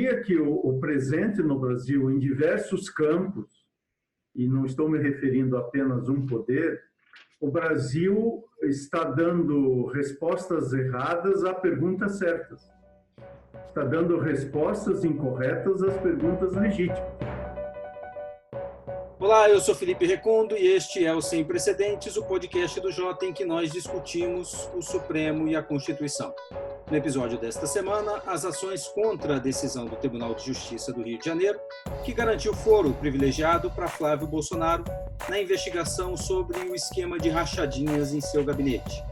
diria que o presente no Brasil, em diversos campos, e não estou me referindo apenas a um poder, o Brasil está dando respostas erradas a perguntas certas. Está dando respostas incorretas às perguntas legítimas. Olá, eu sou Felipe Recondo e este é o Sem Precedentes, o podcast do Jota em que nós discutimos o Supremo e a Constituição. No episódio desta semana, as ações contra a decisão do Tribunal de Justiça do Rio de Janeiro, que garantiu foro privilegiado para Flávio Bolsonaro na investigação sobre o esquema de rachadinhas em seu gabinete.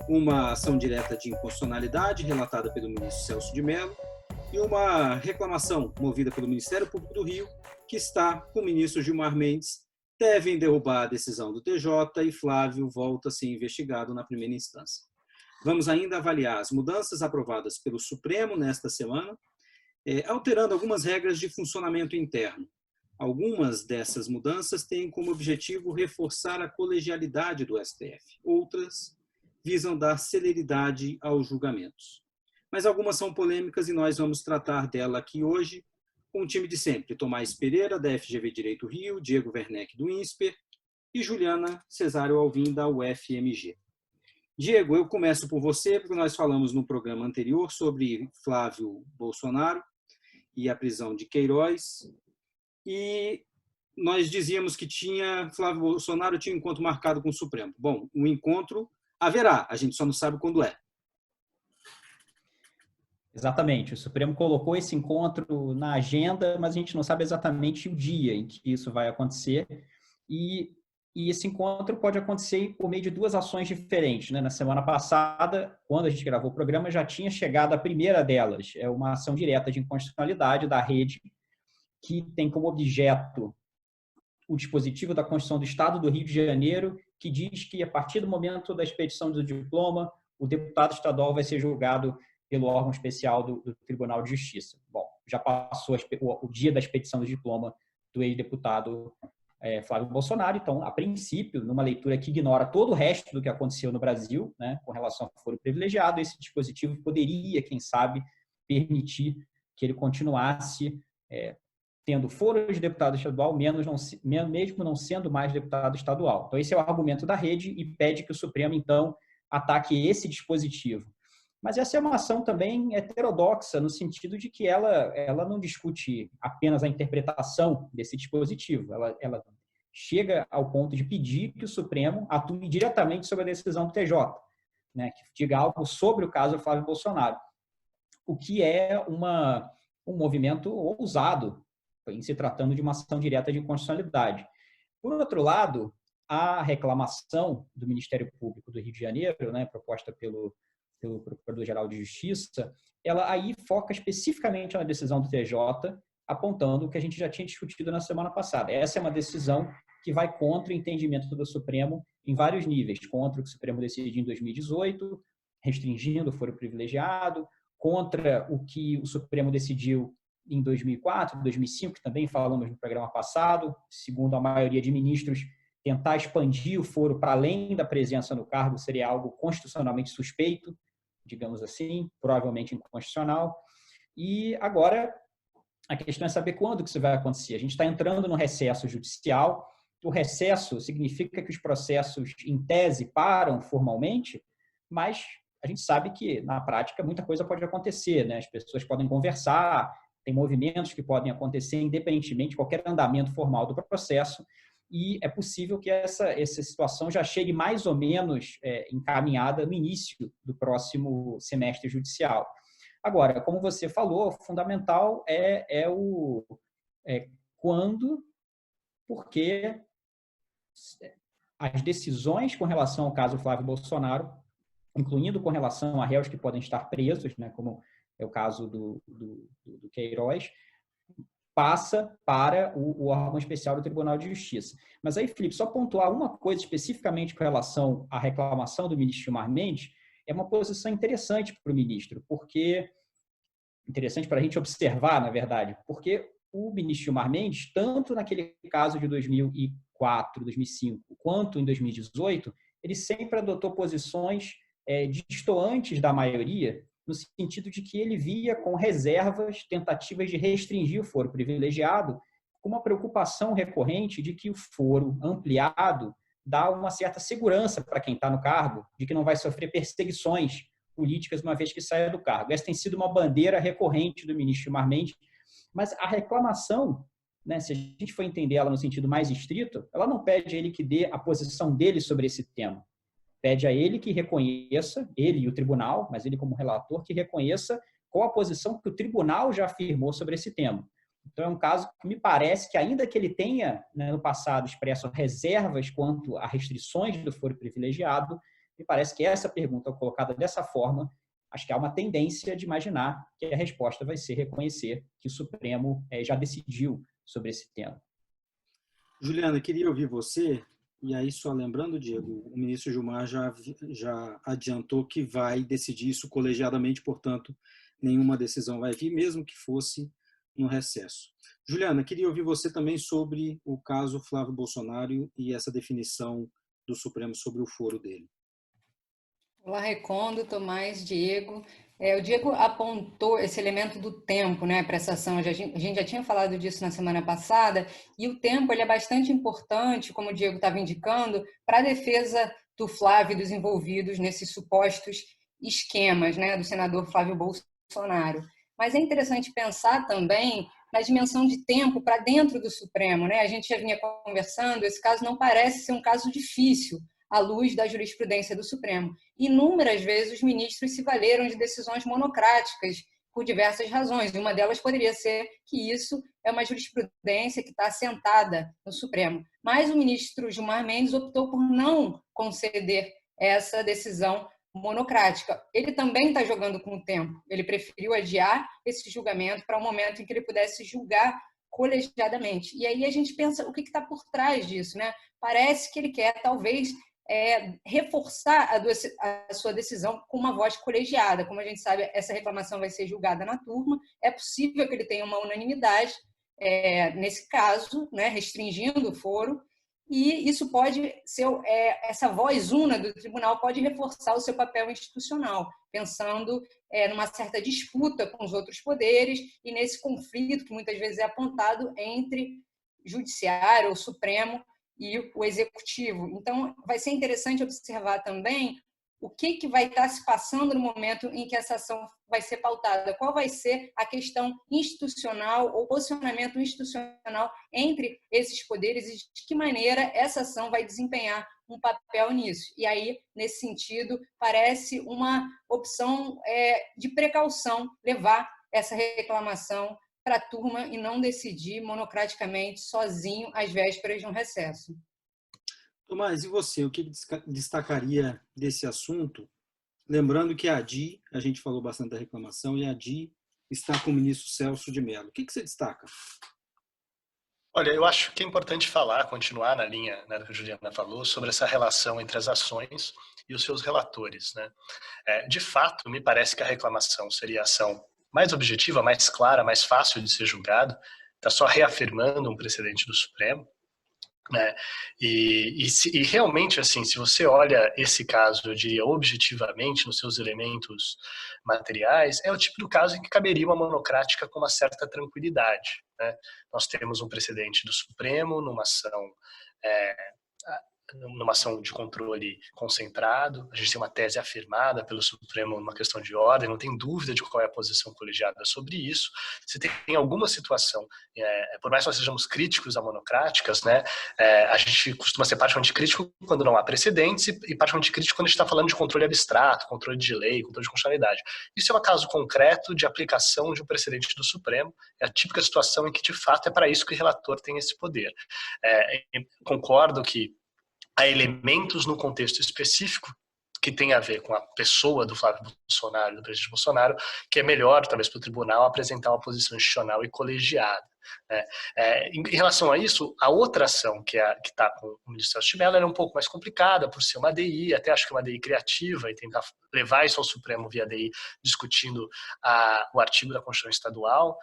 Uma ação direta de inconstitucionalidade relatada pelo ministro Celso de Mello e uma reclamação movida pelo Ministério Público do Rio, que está com o ministro Gilmar Mendes, devem derrubar a decisão do TJ e Flávio volta a ser investigado na primeira instância. Vamos ainda avaliar as mudanças aprovadas pelo Supremo nesta semana, alterando algumas regras de funcionamento interno. Algumas dessas mudanças têm como objetivo reforçar a colegialidade do STF. Outras visam dar celeridade aos julgamentos. Mas algumas são polêmicas e nós vamos tratar dela aqui hoje com o time de sempre. Tomás Pereira, da FGV Direito Rio, Diego Werneck, do INSPER e Juliana Cesário Alvim, da UFMG. Diego, eu começo por você, porque nós falamos no programa anterior sobre Flávio Bolsonaro e a prisão de Queiroz, e nós dizíamos que Flávio Bolsonaro tinha um encontro marcado com o Supremo. Bom, o encontro haverá, a gente só não sabe quando é. Exatamente, o Supremo colocou esse encontro na agenda, mas a gente não sabe exatamente o dia em que isso vai acontecer, e esse encontro pode acontecer por meio de duas ações diferentes, né? Na semana passada, quando a gente gravou o programa, já tinha chegado a primeira delas, é uma ação direta de inconstitucionalidade da rede, que tem como objeto o dispositivo da Constituição do Estado do Rio de Janeiro, que diz que, a partir do momento da expedição do diploma, o deputado estadual vai ser julgado pelo órgão especial do Tribunal de Justiça. Bom, já passou o dia da expedição do diploma do ex-deputado Flávio Bolsonaro, então, a princípio, numa leitura que ignora todo o resto do que aconteceu no Brasil, né, com relação ao foro privilegiado, esse dispositivo poderia, quem sabe, permitir que ele continuasse tendo foro de deputado estadual, mesmo não sendo mais deputado estadual. Então, esse é o argumento da rede e pede que o Supremo, então, ataque esse dispositivo. Mas essa é uma ação também heterodoxa, no sentido de que ela não discute apenas a interpretação desse dispositivo, ela chega ao ponto de pedir que o Supremo atue diretamente sobre a decisão do TJ, né, que diga algo sobre o caso Flávio Bolsonaro, o que é um movimento ousado, em se tratando de uma ação direta de inconstitucionalidade. Por outro lado, a reclamação do Ministério Público do Rio de Janeiro, né, proposta pelo Procurador-Geral de Justiça, ela aí foca especificamente na decisão do TJ, apontando o que a gente já tinha discutido na semana passada. Essa é uma decisão que vai contra o entendimento do Supremo em vários níveis, contra o que o Supremo decidiu em 2018, restringindo o foro privilegiado, contra o que o Supremo decidiu em 2004, 2005, que também falamos no programa passado, segundo a maioria de ministros, tentar expandir o foro para além da presença no cargo seria algo constitucionalmente suspeito, digamos assim, provavelmente inconstitucional. E agora a questão é saber quando que isso vai acontecer. A gente está entrando no recesso judicial. O recesso significa que os processos, em tese, param formalmente, mas a gente sabe que, na prática, muita coisa pode acontecer, né? As pessoas podem conversar, tem movimentos que podem acontecer independentemente de qualquer andamento formal do processo, e é possível que essa situação já chegue mais ou menos encaminhada no início do próximo semestre judicial. Agora, como você falou, o fundamental é quando, porque as decisões com relação ao caso Flávio Bolsonaro, incluindo com relação a réus que podem estar presos, né, como é o caso do Queiroz, passa para o órgão especial do Tribunal de Justiça. Mas aí, Felipe, só pontuar uma coisa especificamente com relação à reclamação do ministro Gilmar Mendes, é uma posição interessante para o ministro, porque interessante para a gente observar, na verdade, porque o ministro Gilmar Mendes, tanto naquele caso de 2004, 2005, quanto em 2018, ele sempre adotou posições distantes da maioria no sentido de que ele via com reservas tentativas de restringir o foro privilegiado, com uma preocupação recorrente de que o foro ampliado dá uma certa segurança para quem está no cargo, de que não vai sofrer perseguições políticas uma vez que saia do cargo. Essa tem sido uma bandeira recorrente do ministro Gilmar Mendes, mas a reclamação, né, se a gente for entender ela no sentido mais estrito, ela não pede a ele que dê a posição dele sobre esse tema. Pede a ele que reconheça, ele e o tribunal, mas ele como relator, que reconheça qual a posição que o tribunal já afirmou sobre esse tema. Então, é um caso que me parece que, ainda que ele tenha, né, no passado, expresso reservas quanto a restrições do foro privilegiado, me parece que essa pergunta colocada dessa forma, acho que há uma tendência de imaginar que a resposta vai ser reconhecer que o Supremo já decidiu sobre esse tema. Juliana, queria ouvir você, e aí só lembrando, Diego, o ministro Gilmar já adiantou que vai decidir isso colegiadamente, portanto, nenhuma decisão vai vir, mesmo que fosse no recesso. Juliana, queria ouvir você também sobre o caso Flávio Bolsonaro e essa definição do Supremo sobre o foro dele. Olá, Recondo, Tomás, Diego. O Diego apontou esse elemento do tempo, né, para essa ação. A gente já tinha falado disso na semana passada, e o tempo ele é bastante importante, como o Diego estava indicando, para a defesa do Flávio e dos envolvidos nesses supostos esquemas, né, do senador Flávio Bolsonaro. Mas é interessante pensar também na dimensão de tempo para dentro do Supremo, né? A gente já vinha conversando, esse caso não parece ser um caso difícil, à luz da jurisprudência do Supremo. Inúmeras vezes os ministros se valeram de decisões monocráticas por diversas razões. Uma delas poderia ser que isso é uma jurisprudência que está assentada no Supremo. Mas o ministro Gilmar Mendes optou por não conceder essa decisão monocrática. Ele também está jogando com o tempo. Ele preferiu adiar esse julgamento para um momento em que ele pudesse julgar colegiadamente. E aí a gente pensa o que está por trás disso, né? Parece que ele quer, talvez, reforçar a sua decisão com uma voz colegiada. Como a gente sabe, essa reclamação vai ser julgada na turma. É possível que ele tenha uma unanimidade nesse caso, né, restringindo o foro, e isso pode ser, essa voz una do tribunal pode reforçar o seu papel institucional, pensando numa certa disputa com os outros poderes e nesse conflito que muitas vezes é apontado entre judiciário, o Supremo, e o Executivo. Então, vai ser interessante observar também o que vai estar se passando no momento em que essa ação vai ser pautada. Qual vai ser a questão institucional ou posicionamento institucional entre esses poderes e de que maneira essa ação vai desempenhar um papel nisso. E aí, nesse sentido, parece uma opção de precaução levar essa reclamação para a turma e não decidir monocraticamente, sozinho, às vésperas de um recesso. Tomás, e você, o que destacaria desse assunto? Lembrando que a ADI, a gente falou bastante da reclamação, e a ADI está com o ministro Celso de Mello. O que você destaca? Olha, eu acho que é importante continuar na linha, né, do que a Juliana falou, sobre essa relação entre as ações e os seus relatores, né? De fato, me parece que a reclamação seria a ação mais objetiva, mais clara, mais fácil de ser julgada, está só reafirmando um precedente do Supremo, né? E realmente, assim, se você olha esse caso, eu diria objetivamente nos seus elementos materiais, é o tipo do caso em que caberia uma monocrática com uma certa tranquilidade, né? Nós temos um precedente do Supremo numa ação de controle concentrado, a gente tem uma tese afirmada pelo Supremo numa questão de ordem, não tem dúvida de qual é a posição colegiada sobre isso. Se tem alguma situação, por mais que nós sejamos críticos a monocráticas, né, a gente costuma ser particularmente crítico quando não há precedentes e particularmente crítico quando a gente está falando de controle abstrato, controle de lei, controle de constitucionalidade. Isso é um caso concreto de aplicação de um precedente do Supremo, é a típica situação em que, de fato, é para isso que o relator tem esse poder. Concordo que há elementos no contexto específico que tem a ver com a pessoa do Flávio Bolsonaro, do presidente Bolsonaro, que é melhor, talvez, para o tribunal apresentar uma posição institucional e colegiada. né? Em relação a isso, a outra ação que está com o ministro Celso de Mello era um pouco mais complicada, por ser uma ADI, até acho que uma ADI criativa, e tentar levar isso ao Supremo via ADI, discutindo o artigo da Constituição Estadual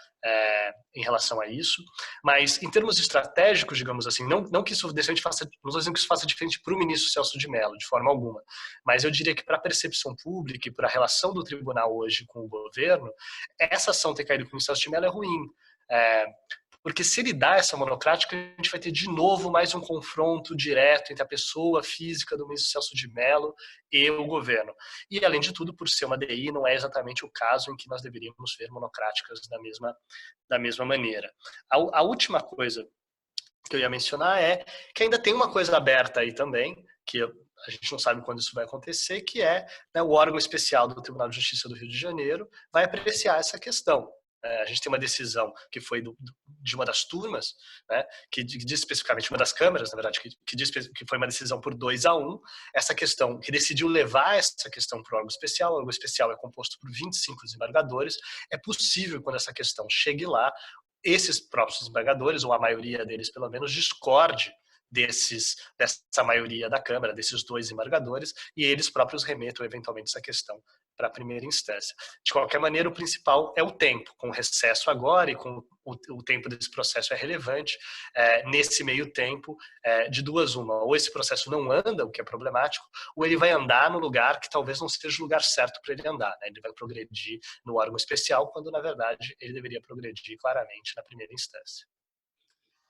em relação a isso. Mas, em termos estratégicos, digamos assim, não que isso decente faça, não estou dizendo que isso faça diferente para o ministro Celso de Mello, de forma alguma, mas eu diria que para a percepção pública e para a relação do tribunal hoje com o governo, essa ação ter caído com o ministro Celso de Mello é ruim. Porque se ele dá essa monocrática, a gente vai ter de novo mais um confronto direto entre a pessoa física do ministro Celso de Mello e o governo. E, além de tudo, por ser uma DI, não é exatamente o caso em que nós deveríamos ver monocráticas da mesma maneira. A última coisa que eu ia mencionar é que ainda tem uma coisa aberta aí também, que a gente não sabe quando isso vai acontecer, que é, né, o órgão especial do Tribunal de Justiça do Rio de Janeiro vai apreciar essa questão. A gente tem uma decisão que foi de uma das turmas, né, que diz especificamente, uma das câmaras, na verdade, que diz que foi uma decisão por 2-1, essa questão, que decidiu levar essa questão para o órgão especial. O órgão especial é composto por 25 desembargadores. É possível, quando essa questão chegue lá, esses próprios desembargadores, ou a maioria deles pelo menos, discorde dessa maioria da Câmara, desses 2 desembargadores, e eles próprios remetam eventualmente essa questão para a primeira instância. De qualquer maneira, o principal é o tempo, com o recesso agora, e com o tempo desse processo é relevante. Nesse meio tempo, de duas uma, ou esse processo não anda, o que é problemático, ou ele vai andar no lugar que talvez não seja o lugar certo para ele andar, né? Ele vai progredir no órgão especial, quando na verdade ele deveria progredir claramente na primeira instância.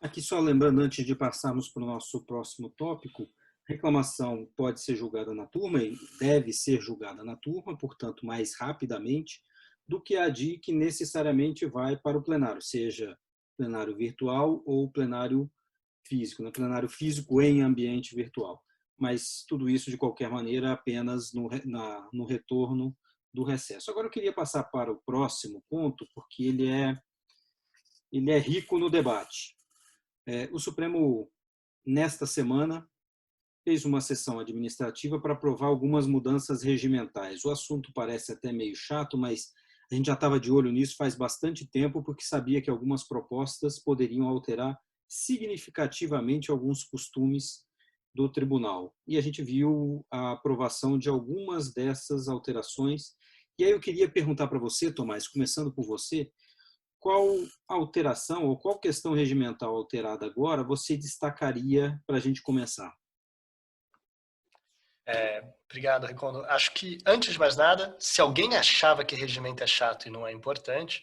Aqui só lembrando, antes de passarmos para o nosso próximo tópico, reclamação pode ser julgada na turma e deve ser julgada na turma, portanto, mais rapidamente do que a ADI que necessariamente vai para o plenário, seja plenário virtual ou plenário físico, né? Plenário físico em ambiente virtual. Mas tudo isso, de qualquer maneira, apenas no retorno do recesso. Agora eu queria passar para o próximo ponto, porque ele é rico no debate. O Supremo, nesta semana, fez uma sessão administrativa para aprovar algumas mudanças regimentais. O assunto parece até meio chato, mas a gente já estava de olho nisso faz bastante tempo, porque sabia que algumas propostas poderiam alterar significativamente alguns costumes do tribunal. E a gente viu a aprovação de algumas dessas alterações. E aí eu queria perguntar para você, Tomás, começando por você, qual alteração ou qual questão regimental alterada agora você destacaria para a gente começar? Obrigado, Recondo. Acho que, antes de mais nada, se alguém achava que regimento é chato e não é importante,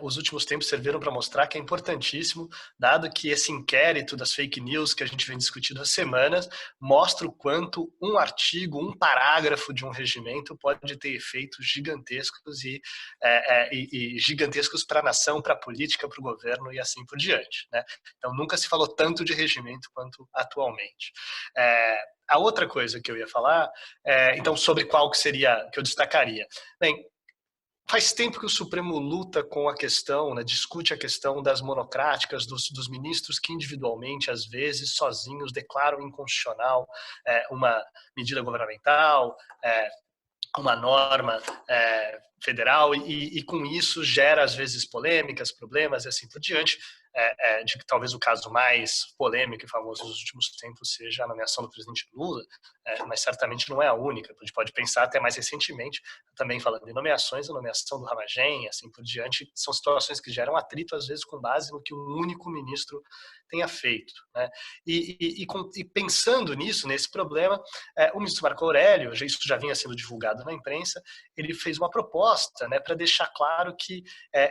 os últimos tempos serviram para mostrar que é importantíssimo, dado que esse inquérito das fake news que a gente vem discutindo há semanas mostra o quanto um artigo, um parágrafo de um regimento pode ter efeitos gigantescos e gigantescos para a nação, para a política, para o governo e assim por diante, né? Então, nunca se falou tanto de regimento quanto atualmente. A outra coisa que eu ia falar, então, sobre qual que seria, que eu destacaria. Bem, faz tempo que o Supremo luta com a questão, né, discute a questão das monocráticas, dos ministros que individualmente, às vezes, sozinhos, declaram inconstitucional uma medida governamental, uma norma federal, e com isso gera, às vezes, polêmicas, problemas e assim por diante. De que talvez o caso mais polêmico e famoso dos últimos tempos seja a nomeação do presidente Lula, mas certamente não é a única. A gente pode pensar até mais recentemente, também falando de nomeações, a nomeação do Ramagem, assim por diante, são situações que geram atrito, às vezes, com base no que um único ministro tenha feito, né? E pensando nisso, nesse problema, o ministro Marco Aurélio, isso já vinha sendo divulgado na imprensa, ele fez uma proposta, né, para deixar claro que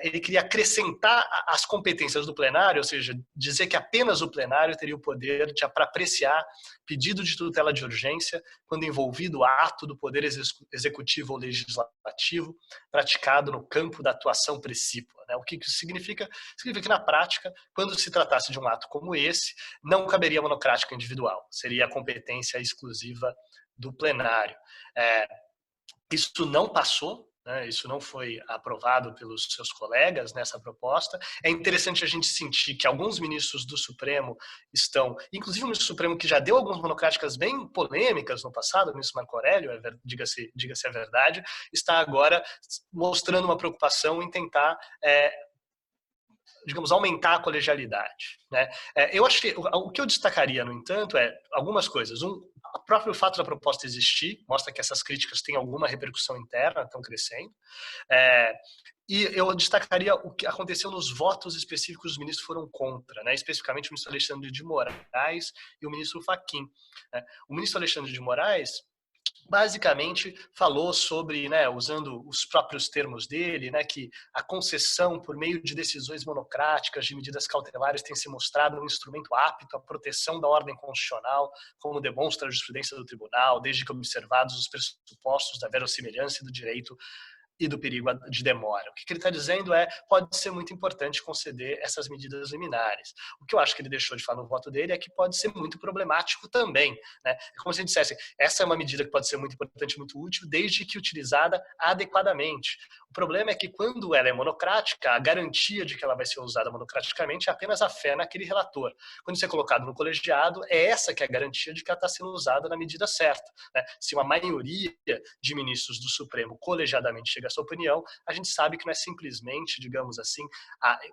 ele queria acrescentar as competências do plenário, ou seja, dizer que apenas o plenário teria o poder para apreciar pedido de tutela de urgência quando envolvido ato do poder executivo ou legislativo praticado no campo da atuação precípua, né? O que isso significa? Significa que, na prática, quando se tratasse de um ato como esse, não caberia monocrática individual, seria a competência exclusiva do plenário. Isso não passou, né? Isso não foi aprovado pelos seus colegas nessa proposta. É interessante a gente sentir que alguns ministros do Supremo estão, inclusive o ministro do Supremo que já deu algumas monocráticas bem polêmicas no passado, o ministro Marco Aurélio, diga-se a verdade, está agora mostrando uma preocupação em tentar digamos, aumentar a colegialidade, né? Eu acho que o que eu destacaria, no entanto, é algumas coisas. O próprio fato da proposta existir mostra que essas críticas têm alguma repercussão interna, estão crescendo. E eu destacaria o que aconteceu nos votos específicos dos ministros que foram contra, né? Especificamente o ministro Alexandre de Moraes e o ministro Fachin. Né? O ministro Alexandre de Moraes basicamente falou sobre, né, usando os próprios termos dele, né, que a concessão por meio de decisões monocráticas, de medidas cautelares, tem se mostrado um instrumento apto à proteção da ordem constitucional, como demonstra a jurisprudência do tribunal, desde que observados os pressupostos da verossimilhança e do direito e do perigo de demora. O que ele está dizendo pode ser muito importante conceder essas medidas liminares. O que eu acho que ele deixou de falar no voto dele é que pode ser muito problemático também. Né? É como se ele dissesse, essa é uma medida que pode ser muito importante, muito útil, desde que utilizada adequadamente. O problema é que quando ela é monocrática, a garantia de que ela vai ser usada monocraticamente é apenas a fé naquele relator. Quando isso é colocado no colegiado, é essa que é a garantia de que ela está sendo usada na medida certa. Né? Se uma maioria de ministros do Supremo colegiadamente chega a essa opinião, a gente sabe que não é simplesmente, digamos assim,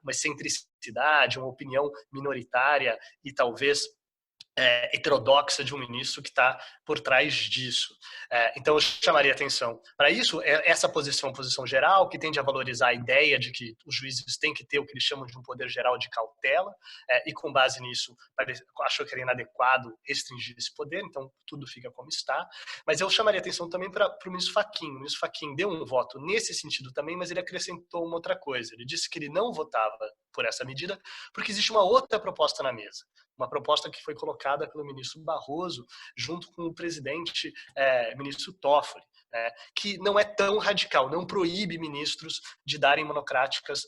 uma excentricidade, uma opinião minoritária e talvez heterodoxa de um ministro que está por trás disso. Então, eu chamaria atenção para isso. Essa posição, posição geral, que tende a valorizar a ideia de que os juízes têm que ter o que eles chamam de um poder geral de cautela, e com base nisso, achou que era inadequado restringir esse poder, então tudo fica como está. Mas eu chamaria atenção também para o ministro Fachin. O ministro Fachin deu um voto nesse sentido também, mas ele acrescentou uma outra coisa. Ele disse que ele não votava por essa medida porque existe uma outra proposta na mesa. Uma proposta que foi colocada pelo ministro Barroso junto com o presidente ministro Toffoli, que não é tão radical, não proíbe ministros de darem monocráticas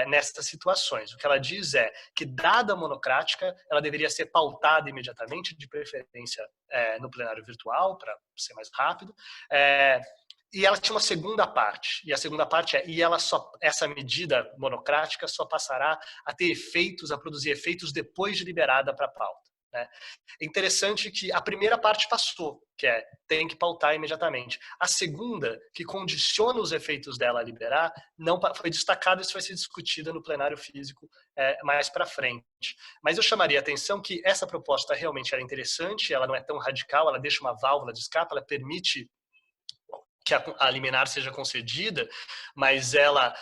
nessas situações. O que ela diz é que, dada a monocrática, ela deveria ser pautada imediatamente, de preferência no plenário virtual, para ser mais rápido, e ela tinha uma segunda parte, e a segunda parte essa medida monocrática só passará a ter efeitos, a produzir efeitos depois de liberada para a pauta. Né? É interessante que a primeira parte passou, que tem que pautar imediatamente. A segunda, que condiciona os efeitos dela a liberar, não foi destacado, isso vai ser discutido no plenário físico mais para frente. Mas eu chamaria a atenção que essa proposta realmente era interessante, ela não é tão radical, ela deixa uma válvula de escape, ela permite que a liminar seja concedida, mas ela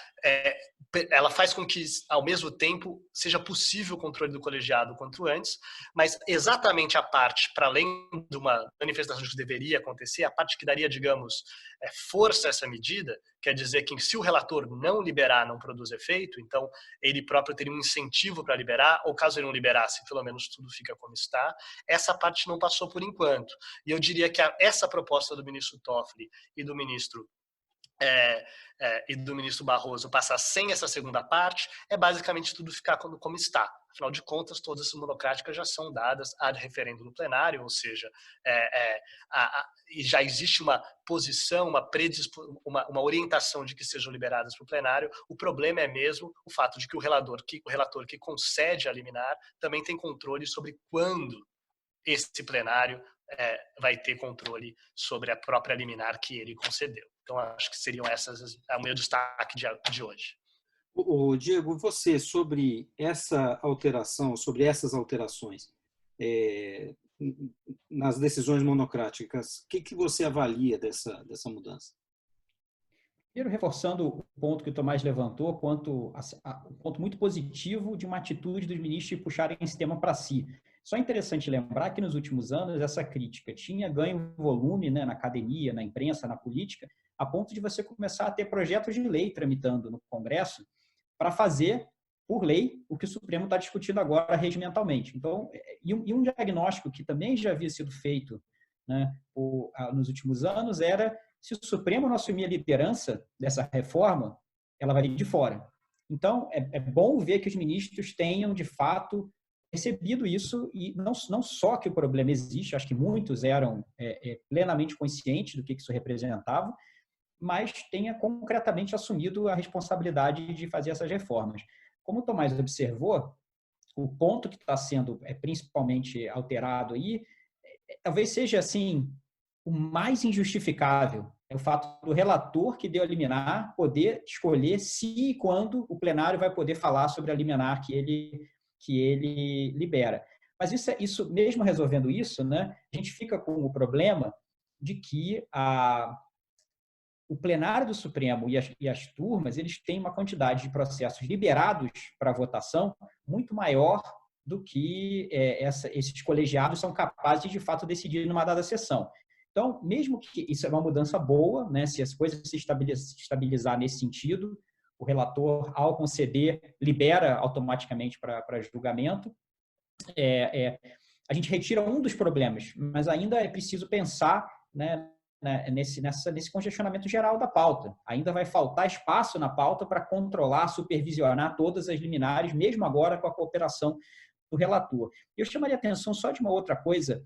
faz com que, ao mesmo tempo, seja possível o controle do colegiado quanto antes, mas exatamente a parte, para além de uma manifestação que deveria acontecer, a parte que daria, digamos, força a essa medida, quer dizer que se o relator não liberar, não produz efeito, então ele próprio teria um incentivo para liberar, ou caso ele não liberasse, pelo menos tudo fica como está. Essa parte não passou por enquanto. E eu diria que essa proposta do ministro Toffoli e do ministro Barroso passar sem essa segunda parte, basicamente tudo ficar como está. Afinal de contas, todas as monocráticas já são dadas a referendo no plenário, ou seja, e já existe uma posição, uma orientação de que sejam liberadas para o plenário. O problema é mesmo o fato de que o relator que concede a liminar também tem controle sobre quando esse plenário vai ter controle sobre a própria liminar que ele concedeu. Então, acho que seriam o meu destaque de hoje. Diego, você, sobre essa alteração, sobre essas alterações nas decisões monocráticas, o que você avalia dessa mudança? Primeiro, reforçando o ponto que o Tomás levantou, quanto um ponto muito positivo de uma atitude dos ministros de puxarem esse tema para si. Só é interessante lembrar que nos últimos anos essa crítica tinha ganho volume, né, na academia, na imprensa, na política, a ponto de você começar a ter projetos de lei tramitando no Congresso para fazer, por lei, o que o Supremo está discutindo agora regimentalmente. Então, e um diagnóstico que também já havia sido feito, né, nos últimos anos era: se o Supremo não assumir a liderança dessa reforma, ela vai vir de fora. Então, é bom ver que os ministros tenham, de fato, percebido isso, e não só que o problema existe, acho que muitos eram plenamente conscientes do que isso representava, mas tenha concretamente assumido a responsabilidade de fazer essas reformas. Como o Tomás observou, o ponto que está sendo principalmente alterado aí, talvez seja assim, o mais injustificável É o fato do relator que deu a liminar poder escolher se e quando o plenário vai poder falar sobre a liminar que ele libera. Mas isso mesmo resolvendo isso, né, a gente fica com o problema de que o plenário do Supremo e as turmas, eles têm uma quantidade de processos liberados para votação muito maior do que esses colegiados são capazes de fato decidir numa dada sessão. Então, mesmo que isso é uma mudança boa, né, se as coisas se estabilizar nesse sentido, o relator, ao conceder, libera automaticamente para julgamento, a gente retira um dos problemas, mas ainda é preciso pensar, né, nesse congestionamento geral da pauta. Ainda vai faltar espaço na pauta para controlar, supervisionar todas as liminares, mesmo agora com a cooperação do relator. Eu chamaria atenção só de uma outra coisa.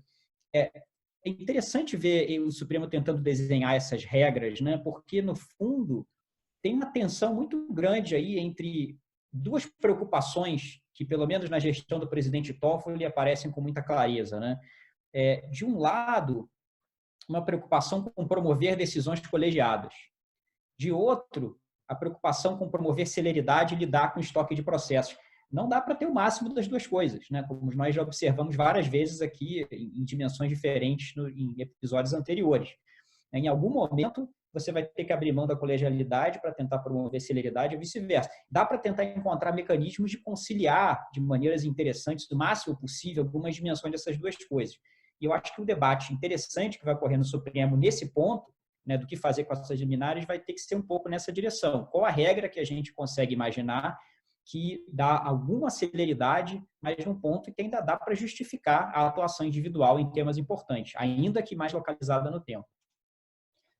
É interessante ver o Supremo tentando desenhar essas regras, né? Porque, no fundo, tem uma tensão muito grande aí entre duas preocupações que, pelo menos na gestão do presidente Toffoli, aparecem com muita clareza, né? De um lado, uma preocupação com promover decisões colegiadas. De outro, a preocupação com promover celeridade e lidar com o estoque de processos. Não dá para ter o máximo das duas coisas, né? Como nós já observamos várias vezes aqui em dimensões diferentes em episódios anteriores. Em algum momento, você vai ter que abrir mão da colegialidade para tentar promover celeridade e vice-versa. Dá para tentar encontrar mecanismos de conciliar de maneiras interessantes, o máximo possível, algumas dimensões dessas duas coisas. E eu acho que o debate interessante que vai ocorrer no Supremo nesse ponto, né, do que fazer com essas liminares, vai ter que ser um pouco nessa direção. Qual a regra que a gente consegue imaginar que dá alguma celeridade, mas num ponto que ainda dá para justificar a atuação individual em temas importantes, ainda que mais localizada no tempo.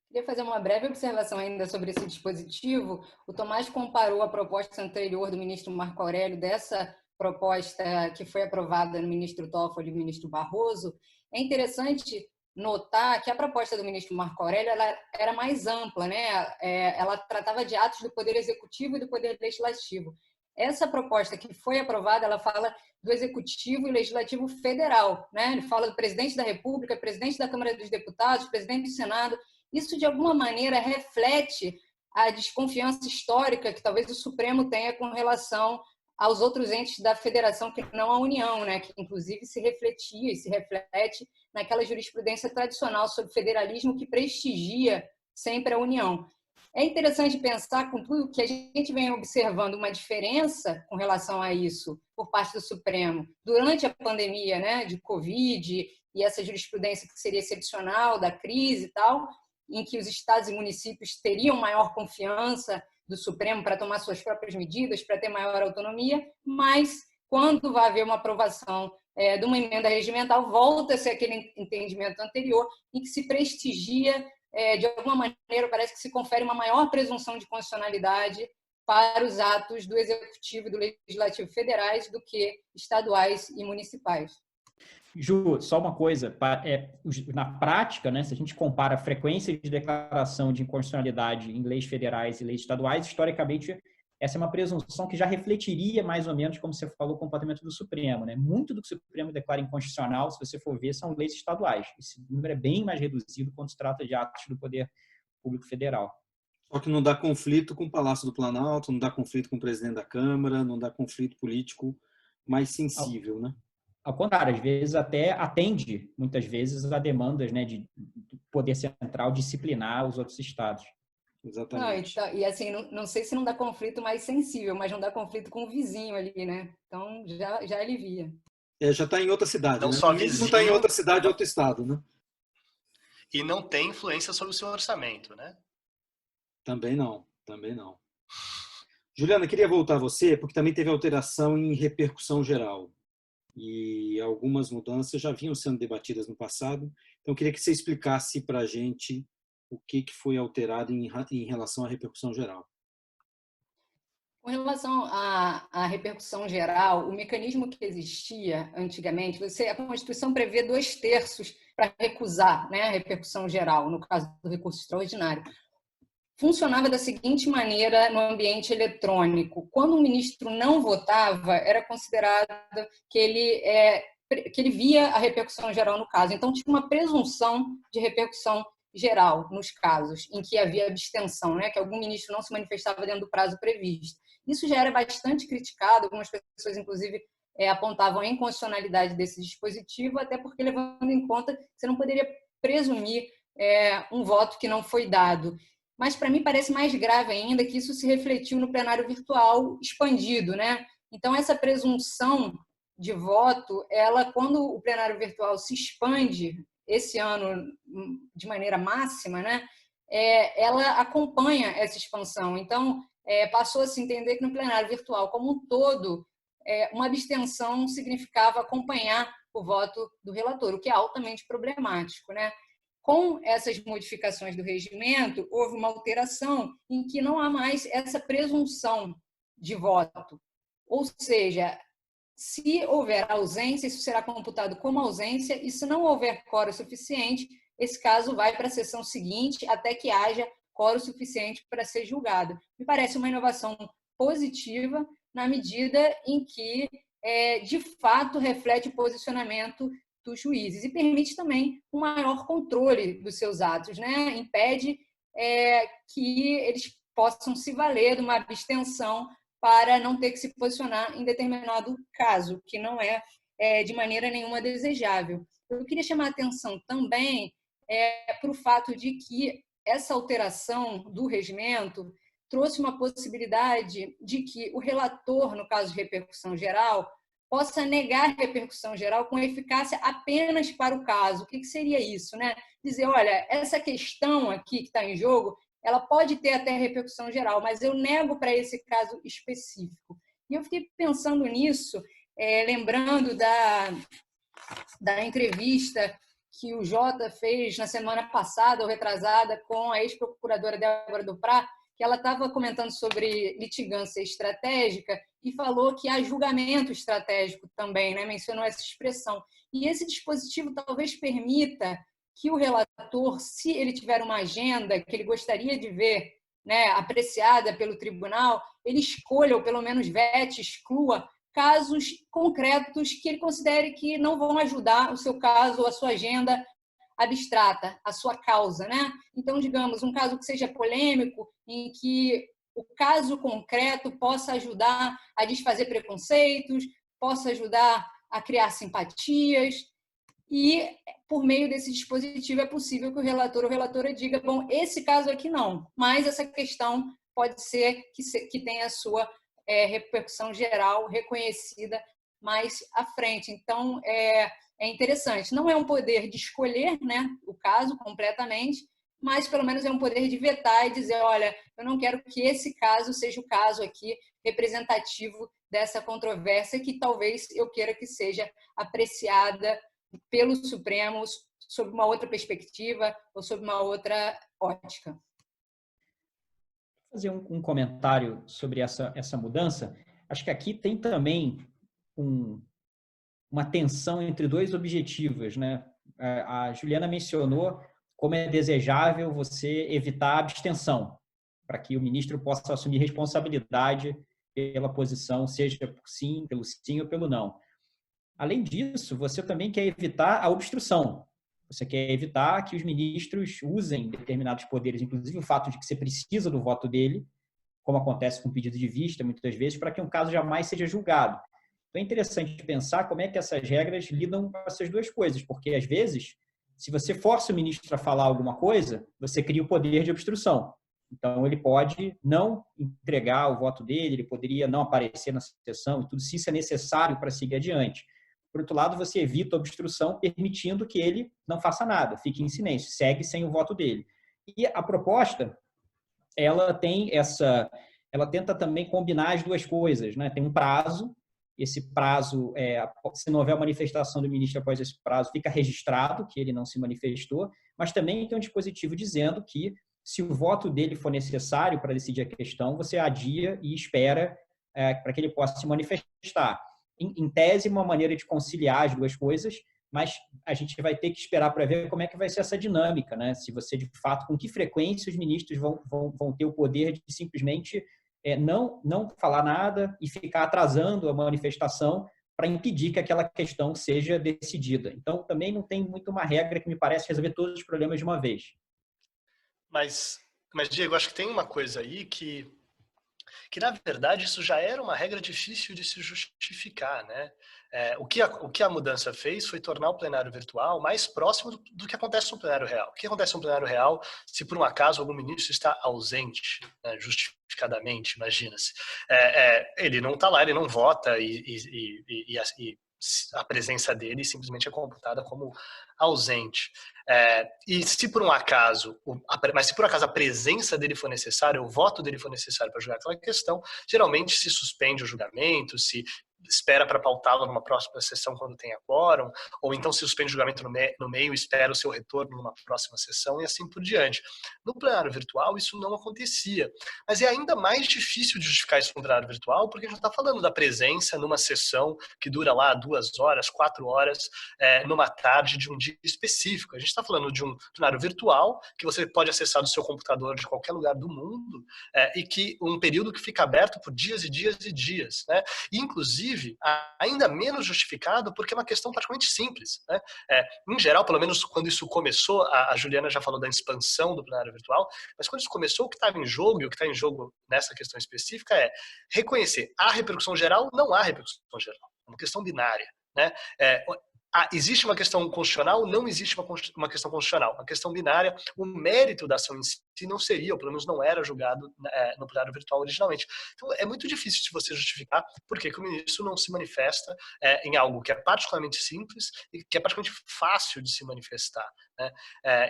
Queria fazer uma breve observação ainda sobre esse dispositivo. O Tomás comparou a proposta anterior do ministro Marco Aurélio dessa proposta que foi aprovada no ministro Toffoli e no ministro Barroso. É interessante notar que a proposta do ministro Marco Aurélio ela era mais ampla, né? Ela tratava de atos do Poder Executivo e do Poder Legislativo. Essa proposta que foi aprovada, ela fala do Executivo e Legislativo Federal, né? Ele fala do presidente da República, presidente da Câmara dos Deputados, presidente do Senado. Isso, de alguma maneira, reflete a desconfiança histórica que talvez o Supremo tenha com relação aos outros entes da federação, que não a União, né? Que inclusive se refletia e se reflete naquela jurisprudência tradicional sobre federalismo que prestigia sempre a União. É interessante pensar, com tudo que a gente vem observando, uma diferença com relação a isso por parte do Supremo durante a pandemia, né, de Covid e essa jurisprudência que seria excepcional da crise e tal, em que os estados e municípios teriam maior confiança do Supremo para tomar suas próprias medidas, para ter maior autonomia, mas quando vai haver uma aprovação de uma emenda regimental, volta-se aquele entendimento anterior em que se prestigia, de alguma maneira, parece que se confere uma maior presunção de constitucionalidade para os atos do Executivo e do Legislativo federais do que estaduais e municipais. Ju, só uma coisa, na prática, né, se a gente compara a frequência de declaração de inconstitucionalidade em leis federais e leis estaduais, historicamente, essa é uma presunção que já refletiria mais ou menos, como você falou, o comportamento do Supremo, né? Muito do que o Supremo declara inconstitucional, se você for ver, são leis estaduais. Esse número é bem mais reduzido quando se trata de atos do Poder Público Federal. Só que não dá conflito com o Palácio do Planalto, não dá conflito com o presidente da Câmara, não dá conflito político mais sensível, né? Ao contrário, às vezes até atende, muitas vezes, a demandas, né, de poder central disciplinar os outros estados. Exatamente. Não, e assim, não sei se não dá conflito mais sensível, mas não dá conflito com o vizinho ali, né? Então, já alivia. Já está em outra cidade, não né? Só vizinho, vizinho, não está em outra cidade, outro estado, né? E não tem influência sobre o seu orçamento, né? Também não. Juliana, queria voltar a você, porque também teve alteração em repercussão geral. E algumas mudanças já vinham sendo debatidas no passado. Então, eu queria que você explicasse para a gente o que foi alterado em relação à repercussão geral. Com relação à repercussão geral, o mecanismo que existia antigamente, a Constituição prevê 2/3 para recusar, né, a repercussão geral, no caso do recurso extraordinário. Funcionava da seguinte maneira no ambiente eletrônico. Quando um ministro não votava, era considerado que ele via a repercussão geral no caso. Então, tinha uma presunção de repercussão geral nos casos em que havia abstenção, né, que algum ministro não se manifestava dentro do prazo previsto. Isso já era bastante criticado, algumas pessoas, inclusive, apontavam a inconstitucionalidade desse dispositivo, até porque, levando em conta, você não poderia presumir um voto que não foi dado. Mas, para mim, parece mais grave ainda que isso se refletiu no plenário virtual expandido, né? Então, essa presunção de voto, ela, quando o plenário virtual se expande esse ano de maneira máxima, né? Ela acompanha essa expansão. Então, passou a se entender que no plenário virtual como um todo, uma abstenção significava acompanhar o voto do relator, o que é altamente problemático, né? Com essas modificações do regimento, houve uma alteração em que não há mais essa presunção de voto. Ou seja, se houver ausência, isso será computado como ausência, e se não houver quórum suficiente, esse caso vai para a sessão seguinte até que haja quórum suficiente para ser julgado. Me parece uma inovação positiva na medida em que, de fato, reflete o posicionamento dos juízes e permite também um maior controle dos seus atos, né? Impede que eles possam se valer de uma abstenção para não ter que se posicionar em determinado caso, que não é de maneira nenhuma desejável. Eu queria chamar a atenção também para o fato de que essa alteração do regimento trouxe uma possibilidade de que o relator, no caso de repercussão geral, possa negar repercussão geral com eficácia apenas para o caso. O que seria isso, né? Dizer, olha, essa questão aqui que está em jogo, ela pode ter até repercussão geral, mas eu nego para esse caso específico. E eu fiquei pensando nisso, lembrando da entrevista que o Jota fez na semana passada ou retrasada com a ex-procuradora Débora Duprat, que ela estava comentando sobre litigância estratégica e falou que há julgamento estratégico também, né? Mencionou essa expressão. E esse dispositivo talvez permita que o relator, se ele tiver uma agenda que ele gostaria de ver, né, apreciada pelo tribunal, ele escolha, ou pelo menos vete, exclua casos concretos que ele considere que não vão ajudar o seu caso ou a sua agenda abstrata, a sua causa, né? Então, digamos, um caso que seja polêmico, em que o caso concreto possa ajudar a desfazer preconceitos, possa ajudar a criar simpatias, e, por meio desse dispositivo, é possível que o relator ou relatora diga, bom, esse caso aqui não, mas essa questão pode ser que tenha a sua repercussão geral reconhecida mais à frente. Então, é interessante. Não é um poder de escolher, né, o caso completamente, mas pelo menos é um poder de vetar e dizer, olha, eu não quero que esse caso seja o caso aqui representativo dessa controvérsia que talvez eu queira que seja apreciada pelo Supremo sob uma outra perspectiva ou sob uma outra ótica. Vou fazer um comentário sobre essa mudança. Acho que aqui tem também uma tensão entre dois objetivos, né? A Juliana mencionou como é desejável você evitar a abstenção, para que o ministro possa assumir responsabilidade pela posição, seja pelo sim ou pelo não. Além disso, você também quer evitar a obstrução. Você quer evitar que os ministros usem determinados poderes, inclusive o fato de que você precisa do voto dele, como acontece com pedido de vista, muitas vezes, para que um caso jamais seja julgado. Então é interessante pensar como é que essas regras lidam com essas duas coisas, porque, às vezes, se você força o ministro a falar alguma coisa, você cria o poder de obstrução. Então, ele pode não entregar o voto dele, ele poderia não aparecer na sessão, e tudo se isso é necessário para seguir adiante. Por outro lado, você evita a obstrução, permitindo que ele não faça nada, fique em silêncio, segue sem o voto dele. E a proposta, ela tenta também combinar as duas coisas, né? Tem um prazo, esse prazo, se não houver manifestação do ministro após esse prazo, fica registrado que ele não se manifestou, mas também tem um dispositivo dizendo que, se o voto dele for necessário para decidir a questão, você adia e espera para que ele possa se manifestar. Em tese, uma maneira de conciliar as duas coisas, mas a gente vai ter que esperar para ver como é que vai ser essa dinâmica, né? Se você, de fato, com que frequência os ministros vão ter o poder de simplesmente não falar nada e ficar atrasando a manifestação para impedir que aquela questão seja decidida. Então, também não tem muito uma regra que me parece resolver todos os problemas de uma vez. Mas, Diego, acho que tem uma coisa aí que na verdade isso já era uma regra difícil de se justificar, né? O que a mudança fez foi tornar o plenário virtual mais próximo do que acontece no plenário real. O que acontece no plenário real se por um acaso algum ministro está ausente, né, justificadamente, imagina-se. Ele não está lá, ele não vota e a presença dele simplesmente é computada como ausente. E se por um acaso, mas se por acaso a presença dele for necessária, o voto dele for necessário para julgar aquela questão, geralmente se suspende o julgamento, se espera para pautá-lo numa próxima sessão quando tenha quórum, ou então se suspende o julgamento no meio e espera o seu retorno numa próxima sessão e assim por diante. No plenário virtual isso não acontecia, mas é ainda mais difícil de justificar isso no plenário virtual porque a gente está falando da presença numa sessão que dura lá 2 horas, 4 horas, numa tarde de um dia específico. A gente está falando de um plenário virtual que você pode acessar do seu computador de qualquer lugar do mundo e que um período que fica aberto por dias e dias e dias, né? E, inclusive, ainda menos justificado porque é uma questão praticamente simples, né? Em geral, pelo menos quando isso começou, a Juliana já falou da expansão do plenário virtual, mas quando isso começou, o que estava em jogo e o que está em jogo nessa questão específica é reconhecer há repercussão geral, não há repercussão geral. É uma questão binária, né? Existe uma questão constitucional, não existe uma questão constitucional. Uma questão binária, o mérito da ação em si não seria, ou pelo menos não era julgado no plenário virtual originalmente. Então, é muito difícil de você justificar por que o ministro não se manifesta em algo que é particularmente simples e que é praticamente fácil de se manifestar, né?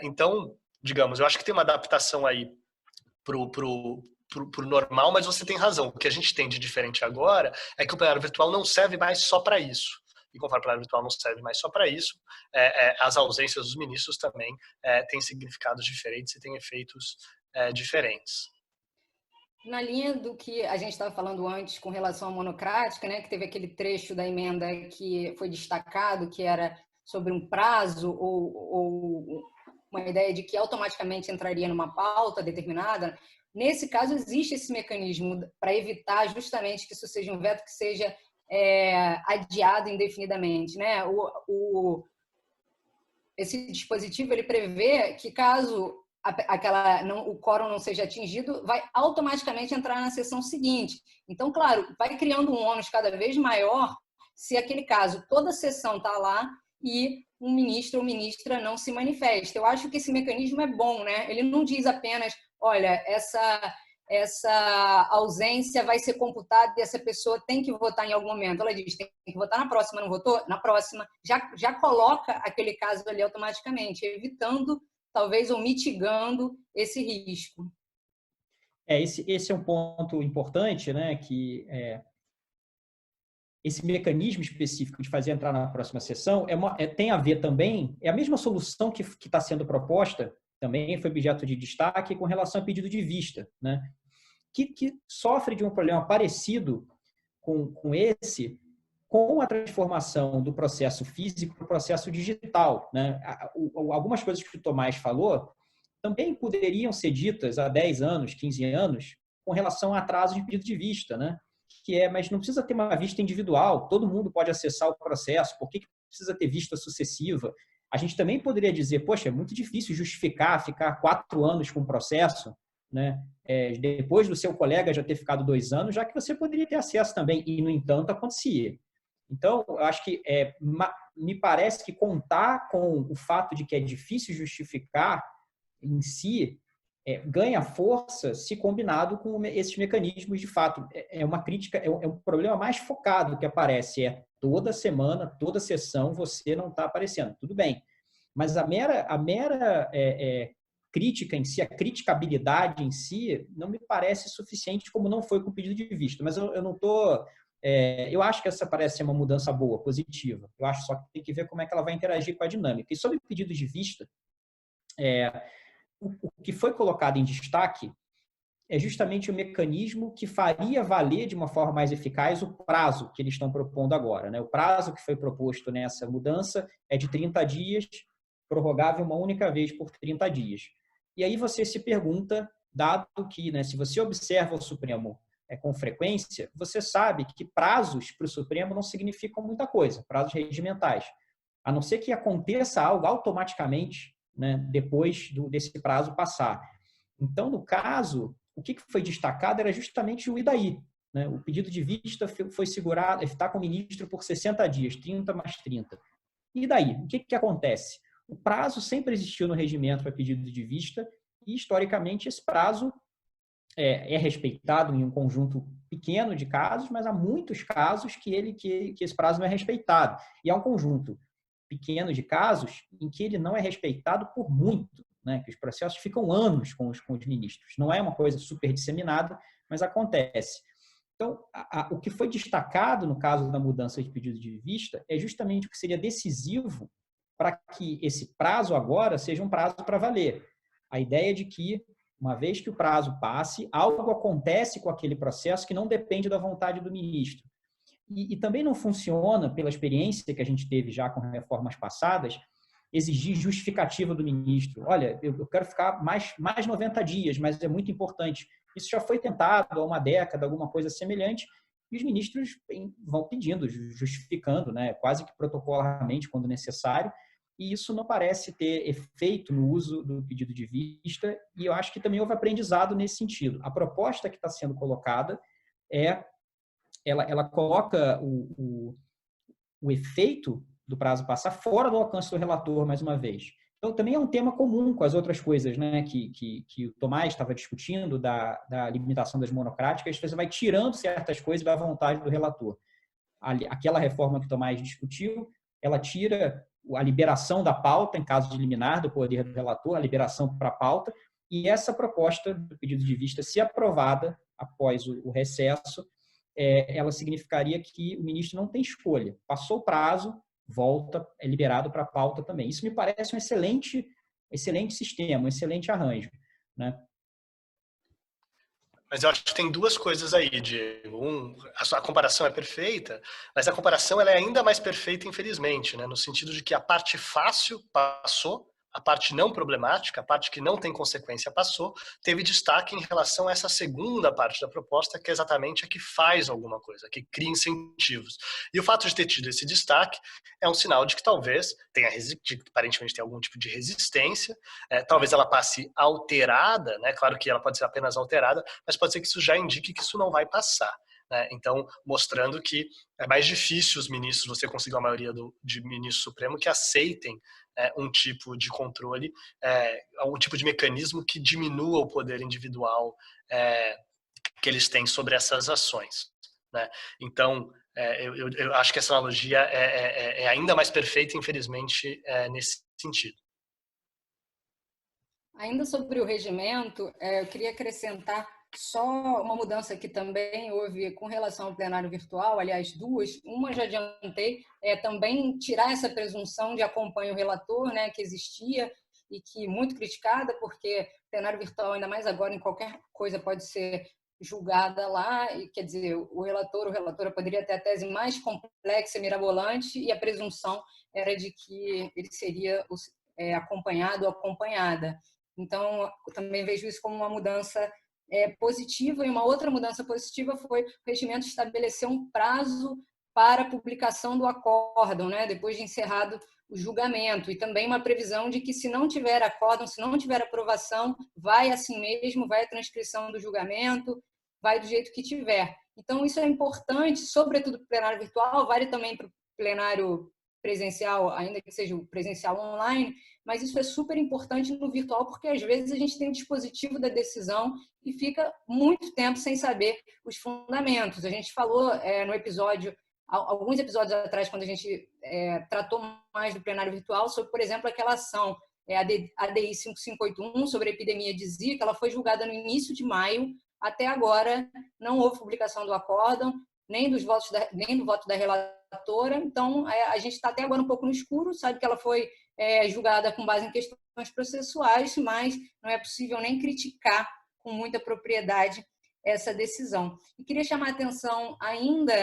Então, digamos, eu acho que tem uma adaptação aí pro normal, mas você tem razão. O que a gente tem de diferente agora é que o plenário virtual não serve mais só para isso. E conforme o plenário virtual não serve mais só para isso, as ausências dos ministros também têm significados diferentes e têm efeitos diferentes. Na linha do que a gente estava falando antes com relação à monocrática, né, que teve aquele trecho da emenda que foi destacado, que era sobre um prazo ou uma ideia de que automaticamente entraria numa pauta determinada. Nesse caso, existe esse mecanismo para evitar justamente que isso seja um veto que seja adiado indefinidamente, né? Esse dispositivo ele prevê que caso o quórum não seja atingido, vai automaticamente entrar na sessão seguinte. Então, claro, vai criando um ônus cada vez maior se aquele caso toda a sessão está lá e um ministro ou ministra não se manifesta. Eu acho que esse mecanismo é bom, né? Ele não diz apenas, olha, essa ausência vai ser computada e essa pessoa tem que votar em algum momento. Ela diz, tem que votar na próxima, não votou? Na próxima. Já coloca aquele caso ali automaticamente, evitando, talvez, ou mitigando esse risco. Esse é um ponto importante, né, que esse mecanismo específico de fazer entrar na próxima sessão tem a ver também, é a mesma solução que está sendo proposta, também foi objeto de destaque com relação a pedido de vista, né? Que sofre de um problema parecido com esse, com a transformação do processo físico para o processo digital, né? Algumas coisas que o Tomás falou também poderiam ser ditas há 10 anos, 15 anos, com relação a atraso de pedido de vista, né? Mas não precisa ter uma vista individual, todo mundo pode acessar o processo, por que precisa ter vista sucessiva? A gente também poderia dizer, poxa, é muito difícil justificar ficar 4 anos com o processo, né? Depois do seu colega já ter ficado 2 anos, já que você poderia ter acesso também, e, no entanto, acontecia. Então, eu acho que me parece que contar com o fato de que é difícil justificar em si ganha força se combinado com esses mecanismos de fato. É uma crítica, é um problema mais focado que aparece, toda semana, toda sessão você não está aparecendo. Tudo bem, mas a mera crítica em si, a criticabilidade em si, não me parece suficiente, como não foi com o pedido de vista. Mas eu não estou... eu acho que essa parece ser uma mudança boa, positiva. Eu acho só que tem que ver como é que ela vai interagir com a dinâmica. E sobre o pedido de vista, o que foi colocado em destaque é justamente o mecanismo que faria valer de uma forma mais eficaz o prazo que eles estão propondo agora, né? O prazo que foi proposto nessa mudança é de 30 dias, prorrogável uma única vez por 30 dias. E aí você se pergunta, dado que, né, se você observa o Supremo com frequência, você sabe que prazos para o Supremo não significam muita coisa, prazos regimentais, a não ser que aconteça algo automaticamente, né, depois desse prazo passar. Então, no caso, o que foi destacado era justamente o e daí, né? O pedido de vista foi segurado, está com o ministro por 60 dias, 30 mais 30. E daí? O que acontece? O prazo sempre existiu no regimento para pedido de vista e, historicamente, esse prazo é respeitado em um conjunto pequeno de casos, mas há muitos casos que esse prazo não é respeitado. E há um conjunto pequeno de casos em que ele não é respeitado por muito, né? Que os processos ficam anos com os ministros. Não é uma coisa super disseminada, mas acontece. Então, o que foi destacado no caso da mudança de pedido de vista é justamente o que seria decisivo para que esse prazo agora seja um prazo para valer. A ideia de que, uma vez que o prazo passe, algo acontece com aquele processo que não depende da vontade do ministro. E também não funciona, pela experiência que a gente teve já com reformas passadas, exigir justificativa do ministro. Olha, eu quero ficar mais 90 dias, mas é muito importante. Isso já foi tentado há uma década, alguma coisa semelhante, e os ministros vão pedindo, justificando, né, quase que protocolarmente, quando necessário, e isso não parece ter efeito no uso do pedido de vista, e eu acho que também houve aprendizado nesse sentido. A proposta que está sendo colocada ela coloca o efeito do prazo passar fora do alcance do relator, mais uma vez. Então, também é um tema comum com as outras coisas, né, que o Tomás estava discutindo, da limitação das monocráticas. Você vai tirando certas coisas da vontade do relator. Aquela reforma que o Tomás discutiu, ela tira a liberação da pauta, em caso de liminar, do poder do relator, a liberação para a pauta, e essa proposta do pedido de vista, se aprovada após o recesso, ela significaria que o ministro não tem escolha. Passou o prazo, volta, é liberado para a pauta também. Isso me parece um excelente sistema, um excelente arranjo, né? Mas eu acho que tem duas coisas aí, Diego. A comparação é perfeita, mas a comparação ela é ainda mais perfeita, infelizmente, né? No sentido de que a parte fácil passou, a parte não problemática, a parte que não tem consequência passou, teve destaque em relação a essa segunda parte da proposta, que é exatamente a que faz alguma coisa, que cria incentivos. E o fato de ter tido esse destaque é um sinal de que talvez aparentemente tem algum tipo de resistência, talvez ela passe alterada, né? Claro que ela pode ser apenas alterada, mas pode ser que isso já indique que isso não vai passar. Então, mostrando que é mais difícil os ministros, você conseguir uma maioria de ministro supremo que aceitem um tipo de controle, um tipo de mecanismo que diminua o poder individual que eles têm sobre essas ações, né? Então, eu acho que essa analogia é ainda mais perfeita, infelizmente, nesse sentido. Ainda sobre o regimento, eu queria acrescentar só uma mudança que também houve com relação ao plenário virtual, aliás, duas. Uma já adiantei, também tirar essa presunção de acompanho o relator, né, que existia e que muito criticada, porque plenário virtual, ainda mais agora, em qualquer coisa pode ser julgada lá, e quer dizer, o relator ou relatora poderia ter a tese mais complexa e mirabolante, e a presunção era de que ele seria acompanhado ou acompanhada. Então, eu também vejo isso como uma mudança positiva, e uma outra mudança positiva foi o regimento estabelecer um prazo para a publicação do acórdão, né, depois de encerrado o julgamento, e também uma previsão de que, se não tiver acórdão, se não tiver aprovação, vai assim mesmo, vai a transcrição do julgamento, vai do jeito que tiver. Então, isso é importante, sobretudo para o plenário virtual, vale também para o plenário presencial, ainda que seja o presencial online, mas isso é super importante no virtual, porque às vezes a gente tem o dispositivo da decisão e fica muito tempo sem saber os fundamentos. A gente falou no episódio, alguns episódios atrás, quando a gente tratou mais do plenário virtual, sobre, por exemplo, aquela ação, a ADI 5581, sobre a epidemia de Zika. Ela foi julgada no início de maio, até agora não houve publicação do acórdão, nem do voto da relatora. Então, a gente está até agora um pouco no escuro, sabe que ela foi julgada com base em questões processuais, mas não é possível nem criticar com muita propriedade essa decisão. E queria chamar a atenção ainda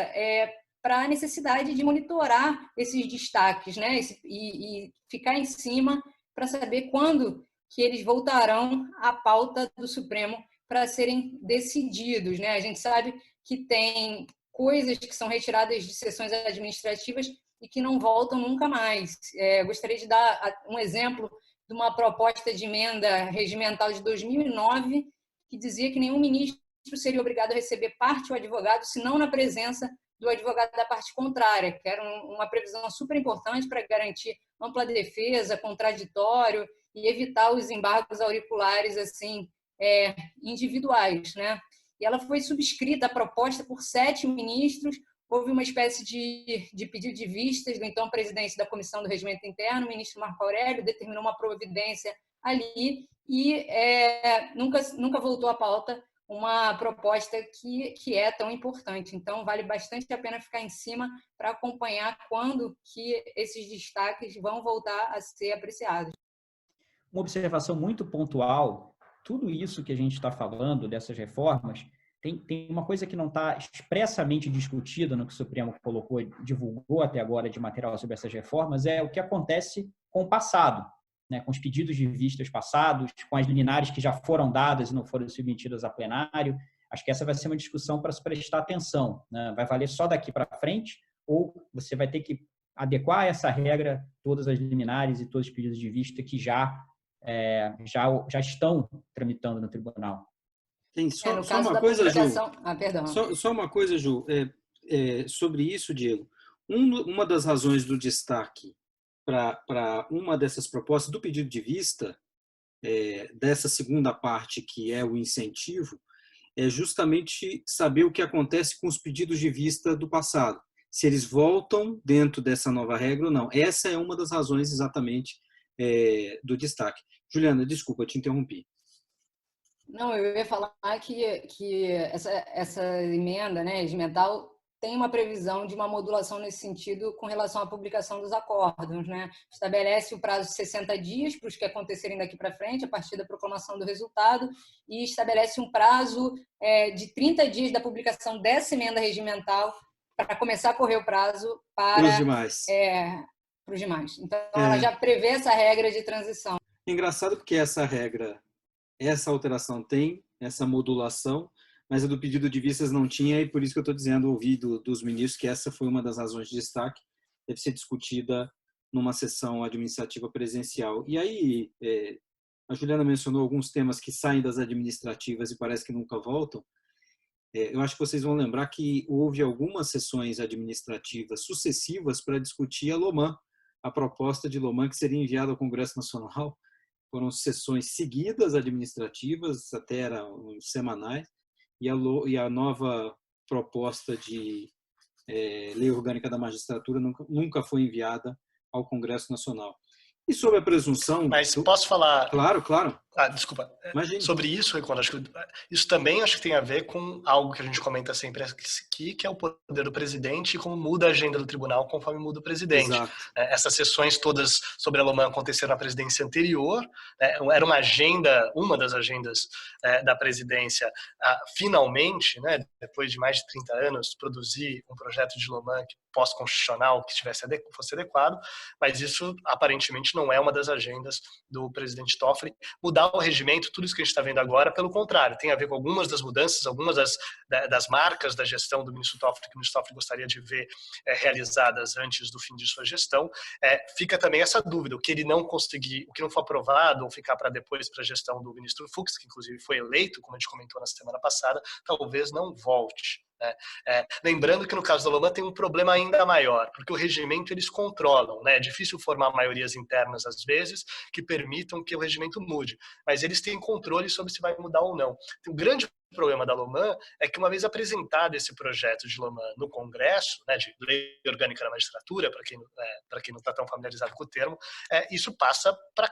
para a necessidade de monitorar esses destaques, né, e ficar em cima para saber quando que eles voltarão à pauta do Supremo para serem decididos, né? A gente sabe que tem coisas que são retiradas de sessões administrativas e que não voltam nunca mais. Gostaria de dar um exemplo de uma proposta de emenda regimental de 2009, que dizia que nenhum ministro seria obrigado a receber parte ou advogado, senão na presença do advogado da parte contrária, que era uma previsão super importante para garantir ampla defesa, contraditório e evitar os embargos auriculares assim, individuais, né? E ela foi subscrita, a proposta, por 7 ministros. Houve uma espécie de pedido de vistas do então presidente da Comissão do Regimento Interno, o ministro Marco Aurélio, determinou uma providência ali e nunca voltou à pauta uma proposta que é tão importante. Então, vale bastante a pena ficar em cima para acompanhar quando que esses destaques vão voltar a ser apreciados. Uma observação muito pontual, tudo isso que a gente está falando, dessas reformas, tem uma coisa que não está expressamente discutida no que o Supremo colocou, divulgou até agora de material sobre essas reformas, é o que acontece com o passado, né, com os pedidos de vistas passados, com as liminares que já foram dadas e não foram submetidas a plenário. Acho que essa vai ser uma discussão para se prestar atenção, né? Vai valer só daqui para frente ou você vai ter que adequar a essa regra todas as liminares e todos os pedidos de vista que já estão tramitando no tribunal? Tem só uma coisa, Ju. Perdão. Só uma coisa, Ju, sobre isso, Diego. Uma das razões do destaque para uma dessas propostas do pedido de vista, dessa segunda parte, que é o incentivo, é justamente saber o que acontece com os pedidos de vista do passado. Se eles voltam dentro dessa nova regra ou não. Essa é uma das razões exatamente do destaque. Juliana, desculpa, te interrompi. Não, eu ia falar que essa emenda, né, regimental tem uma previsão de uma modulação nesse sentido com relação à publicação dos acordos, né? Estabelece o prazo de 60 dias para os que acontecerem daqui para frente, a partir da proclamação do resultado, e estabelece um prazo de 30 dias da publicação dessa emenda regimental para começar a correr o prazo para os demais. Então, ela já prevê essa regra de transição. Engraçado porque essa alteração tem essa modulação, mas a do pedido de vistas não tinha, e por isso que eu estou dizendo, ouvi dos ministros, que essa foi uma das razões de destaque, deve ser discutida numa sessão administrativa presencial. E aí, a Juliana mencionou alguns temas que saem das administrativas e parece que nunca voltam. Eu acho que vocês vão lembrar que houve algumas sessões administrativas sucessivas para discutir a LOMAN, a proposta de LOMAN que seria enviada ao Congresso Nacional. Foram sessões seguidas administrativas, até eram semanais, e a nova proposta de lei orgânica da magistratura nunca foi enviada ao Congresso Nacional. E sobre a presunção... Mas posso falar... Claro. Desculpa. Imagine. Sobre isso, Ricardo, acho que isso também acho que tem a ver com algo que a gente comenta sempre aqui, que é o poder do presidente e como muda a agenda do tribunal conforme muda o presidente. Exato. Essas sessões todas sobre a LOMAN aconteceram na presidência anterior, era uma das agendas da presidência, finalmente, depois de mais de 30 anos, produzir um projeto de LOMAN pós-constitucional que fosse adequado, mas isso aparentemente não é uma das agendas do presidente Toffoli. Mudar o regimento, tudo isso que a gente está vendo agora, pelo contrário, tem a ver com algumas das mudanças, algumas das marcas da gestão do ministro Toffoli, que o ministro Toffoli gostaria de ver realizadas antes do fim de sua gestão. Fica também essa dúvida, o que ele não conseguir, o que não for aprovado ou ficar para depois para a gestão do ministro Fux, que inclusive foi eleito, como a gente comentou na semana passada, talvez não volte. Lembrando que no caso da LOMAN tem um problema ainda maior, porque o regimento eles controlam, é difícil formar maiorias internas às vezes que permitam que o regimento mude, mas eles têm controle sobre se vai mudar ou não. O grande problema da LOMAN é que uma vez apresentado esse projeto de LOMAN no Congresso, de lei orgânica da magistratura, para quem não está tão familiarizado com o termo, isso passa para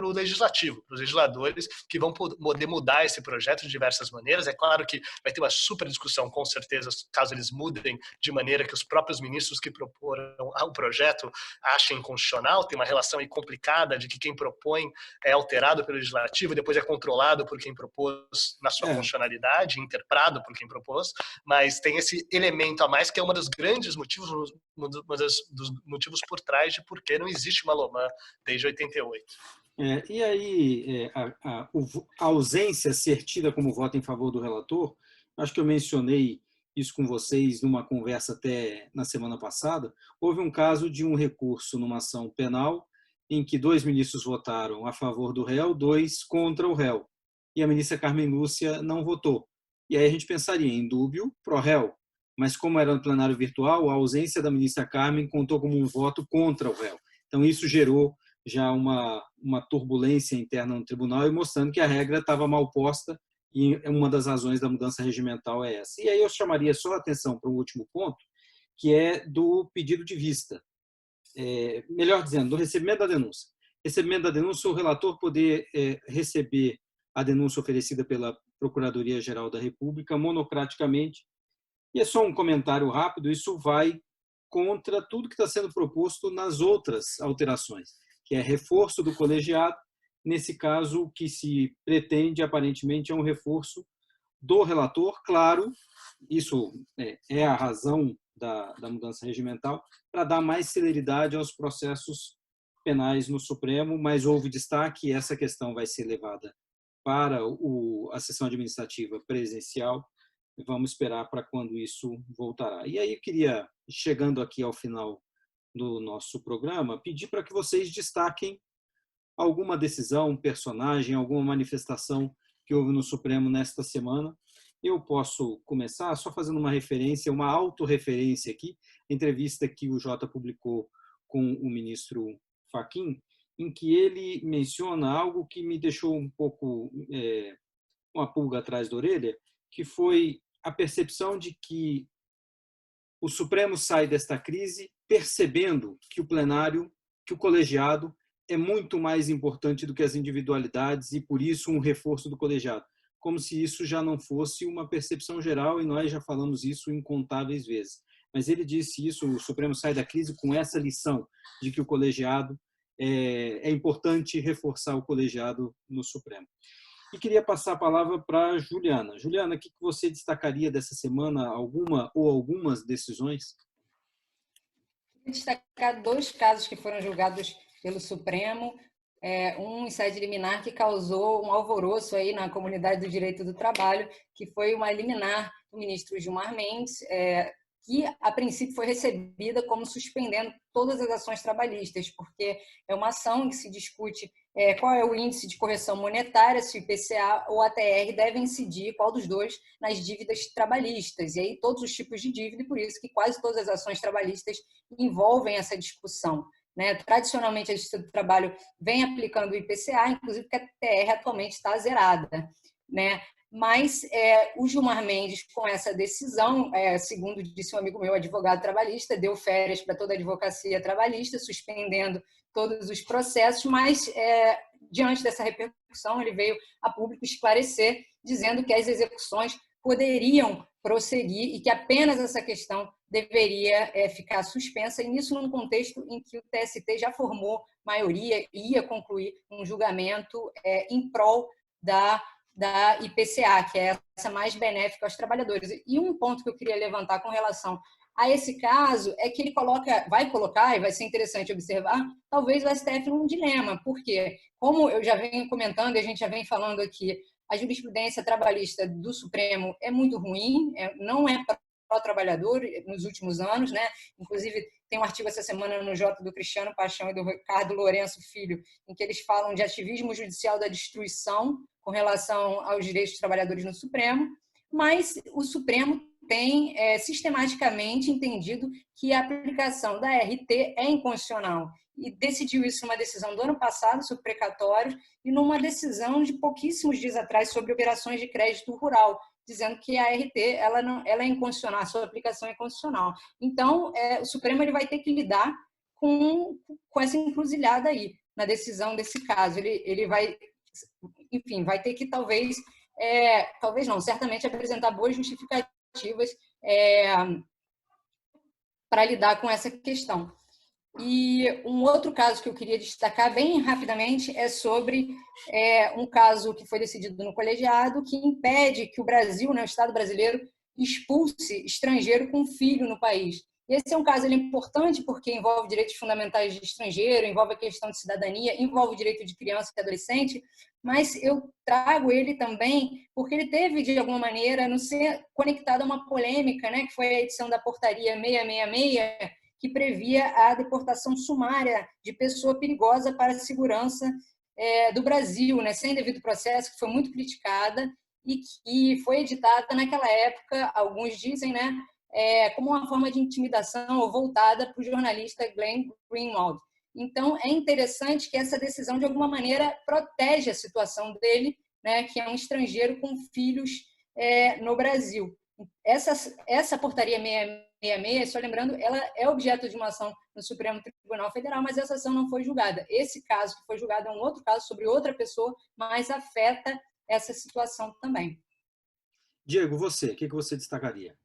o legislativo, para os legisladores que vão poder mudar esse projeto de diversas maneiras. É claro que vai ter uma super discussão, com certeza, caso eles mudem de maneira que os próprios ministros que proporam o projeto achem constitucional. Tem uma relação aí complicada de que quem propõe é alterado pelo legislativo e depois é controlado por quem propôs na sua constitucionalidade, interpretado por quem propôs, mas tem esse elemento a mais que é um dos grandes motivos, dos motivos por trás de por que não existe uma LOMAN desde 88. E aí, a ausência ser tida como voto em favor do relator, acho que eu mencionei isso com vocês numa conversa até na semana passada. Houve um caso de um recurso numa ação penal em que 2 ministros votaram a favor do réu, 2 contra o réu. E a ministra Carmen Lúcia não votou. E aí a gente pensaria em dúbio pro réu, mas como era no plenário virtual, a ausência da ministra Carmen contou como um voto contra o réu. Então isso gerou já uma turbulência interna no tribunal e mostrando que a regra estava mal posta, e uma das razões da mudança regimental é essa. E aí eu chamaria só a atenção para um último ponto, que é do pedido de vista. Melhor dizendo, do recebimento da denúncia. Recebimento da denúncia, o relator poder receber a denúncia oferecida pela Procuradoria-Geral da República monocraticamente. E é só um comentário rápido, isso vai contra tudo que está sendo proposto nas outras alterações, que é reforço do colegiado. Nesse caso, o que se pretende, aparentemente, é um reforço do relator. Claro, isso é a razão da mudança regimental, para dar mais celeridade aos processos penais no Supremo, mas houve destaque, e essa questão vai ser levada para a sessão administrativa presencial. Vamos esperar para quando isso voltará. E aí eu queria, chegando aqui ao final do nosso programa, pedir para que vocês destaquem alguma decisão, personagem, alguma manifestação que houve no Supremo nesta semana. Eu posso começar só fazendo uma referência, uma autorreferência aqui, entrevista que o Jota publicou com o ministro Fachin, em que ele menciona algo que me deixou um pouco uma pulga atrás da orelha, que foi a percepção de que o Supremo sai desta crise percebendo que o plenário, que o colegiado é muito mais importante do que as individualidades e, por isso, um reforço do colegiado. Como se isso já não fosse uma percepção geral, e nós já falamos isso incontáveis vezes. Mas ele disse isso, o Supremo sai da crise com essa lição de que o colegiado é importante reforçar o colegiado no Supremo. E queria passar a palavra para a Juliana. Juliana, o que você destacaria dessa semana, alguma ou algumas decisões? Vou destacar 2 casos que foram julgados pelo Supremo, um em sede liminar que causou um alvoroço aí na comunidade do direito do trabalho, que foi uma liminar do ministro Gilmar Mendes, que a princípio foi recebida como suspendendo todas as ações trabalhistas, porque é uma ação em que se discute qual é o índice de correção monetária, se o IPCA ou a ATR devem incidir, qual dos dois, nas dívidas trabalhistas. E aí todos os tipos de dívida, e por isso que quase todas as ações trabalhistas envolvem essa discussão. Tradicionalmente, a Justiça do Trabalho vem aplicando o IPCA, inclusive porque a TR atualmente está zerada. Mas o Gilmar Mendes, com essa decisão, segundo disse um amigo meu, advogado trabalhista, deu férias para toda a advocacia trabalhista, suspendendo todos os processos, mas, diante dessa repercussão, ele veio a público esclarecer, dizendo que as execuções poderiam prosseguir e que apenas essa questão deveria ficar suspensa, e isso num contexto em que o TST já formou maioria e ia concluir um julgamento em prol da IPCA, que é essa mais benéfica aos trabalhadores. E um ponto que eu queria levantar com relação a esse caso é que ele vai colocar, e vai ser interessante observar, talvez o STF num dilema, porque, como eu já venho comentando e a gente já vem falando aqui, a jurisprudência trabalhista do Supremo é muito ruim, não é pró-trabalhador nos últimos anos, Inclusive, tem um artigo essa semana no Jota do Cristiano Paixão e do Ricardo Lourenço Filho, em que eles falam de ativismo judicial da destruição com relação aos direitos dos trabalhadores no Supremo, mas o Supremo tem sistematicamente entendido que a aplicação da RT é inconstitucional e decidiu isso numa decisão do ano passado sobre precatórios e numa decisão de pouquíssimos dias atrás sobre operações de crédito rural, dizendo que a RT ela é inconstitucional, a sua aplicação é inconstitucional. Então, o Supremo ele vai ter que lidar com essa encruzilhada aí, na decisão desse caso. Ele vai, enfim, vai ter que talvez não, certamente apresentar boas justificativas para lidar com essa questão. E um outro caso que eu queria destacar bem rapidamente é sobre um caso que foi decidido no colegiado que impede que o Brasil, o Estado brasileiro, expulse estrangeiro com filho no país. Esse é um caso importante porque envolve direitos fundamentais de estrangeiro, envolve a questão de cidadania, envolve o direito de criança e adolescente, mas eu trago ele também porque ele teve, de alguma maneira, não ser conectado a uma polêmica, que foi a edição da portaria 666, que previa a deportação sumária de pessoa perigosa para a segurança do Brasil, né, sem devido processo, que foi muito criticada e que foi editada naquela época, alguns dizem, né, como uma forma de intimidação ou voltada para o jornalista Glenn Greenwald. Então, é interessante que essa decisão, de alguma maneira, protege a situação dele, né, que é um estrangeiro com filhos no Brasil. Essa portaria 666, só lembrando, ela é objeto de uma ação no Supremo Tribunal Federal, mas essa ação não foi julgada. Esse caso que foi julgado é um outro caso sobre outra pessoa, mas afeta essa situação também. Diego, você, o que você destacaria?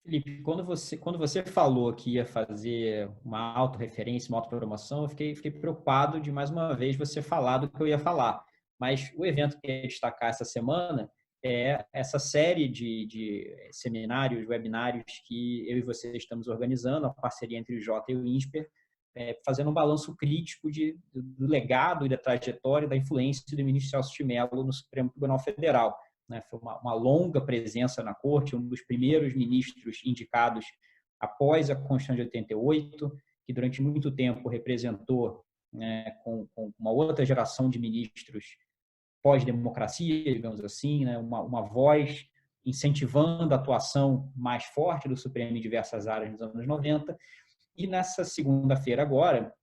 Felipe, quando você falou que ia fazer uma autorreferência, uma autopromoção, eu fiquei preocupado de, mais uma vez, você falar do que eu ia falar. Mas o evento que eu ia destacar essa semana é essa série de seminários, webinários que eu e você estamos organizando, a parceria entre o Jota e o INSPER, fazendo um balanço crítico do legado e da trajetória da influência do ministro Celso de Mello no Supremo Tribunal Federal. Foi uma longa presença na corte, um dos primeiros ministros indicados após a Constituição de 88, que durante muito tempo representou, com uma outra geração de ministros pós-democracia, digamos assim, uma voz incentivando a atuação mais forte do Supremo em diversas áreas nos anos 90. E nessa segunda-feira agora,